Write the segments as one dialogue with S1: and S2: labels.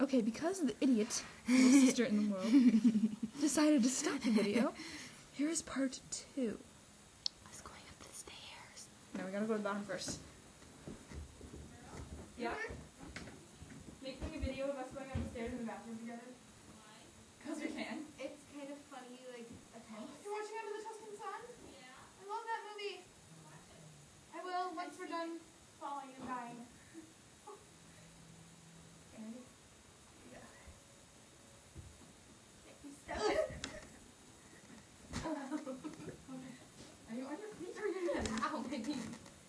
S1: Okay, because the idiot, little sister in the world, decided to stop the video, here is part 2.
S2: I was going up the stairs.
S1: No, we gotta go to the bottom first. Yeah? Making a video of us going up the stairs in the bathroom together? Why? Because we can.
S3: It's kind of funny, like, attempts.
S1: You're watching Under the Tuscan Sun?
S3: Yeah.
S1: I love that movie.
S3: Watch it.
S1: I will once we're done falling and dying. Andy? Yeah.
S3: You step it.
S1: Are you on your feet or your hands?
S3: Ow, my knee.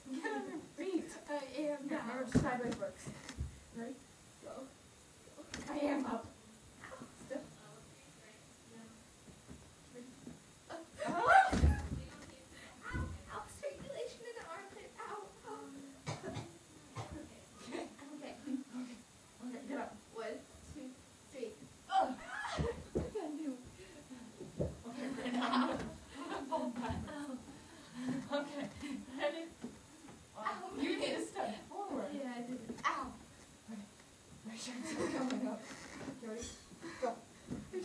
S1: Get on your feet.
S3: I am
S1: Yeah,
S3: now.
S1: remember, sideways works. Ready? Go. I am up. Still.
S3: Ow, ow, strangulation in the armpit. Ow, ow.
S1: Okay.
S3: Okay.
S1: Okay, get up.
S3: 1, 2, 3.
S1: Oh! I knew. Okay, ready? Fall back. Okay, ready?
S3: Ow.
S1: You need to step forward.
S3: Yeah, I did. Ow.
S1: Make sure it's not coming up. You ready? Go.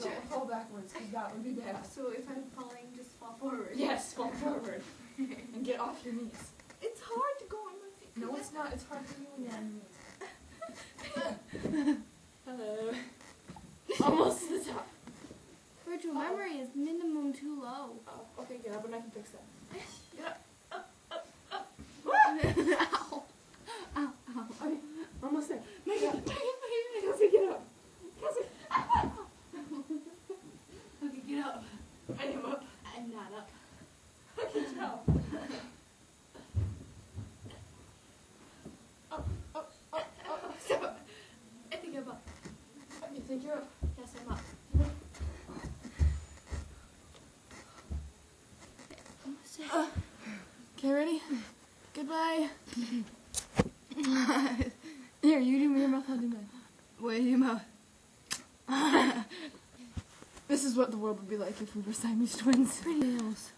S1: Don't fall backwards, because that would be bad.
S3: So if I'm falling, just fall forward.
S1: Yes, fall forward. And get off your knees.
S3: It's hard to go on my feet.
S1: No, it's not. It's hard for you when you're on your knees. Hello. Almost to the top.
S3: Virtual memory is minimum too low.
S1: Oh, okay, get up and I can fix that. Get up.
S3: Ow. Ow, ow.
S1: Okay, almost there. Kelsey, get up. Kelsey.
S3: Okay, get up.
S1: I am up.
S3: I'm not up.
S1: I can tell. Up.
S3: Stop. I think I'm up.
S1: You think you're up?
S3: Yes, I'm up.
S1: Okay, ready? Goodbye. Here, you do your mouth, I'll do mine.
S2: Wait, your mouth.
S1: This is what the world would be like if we were Siamese twins.
S2: Pretty nails.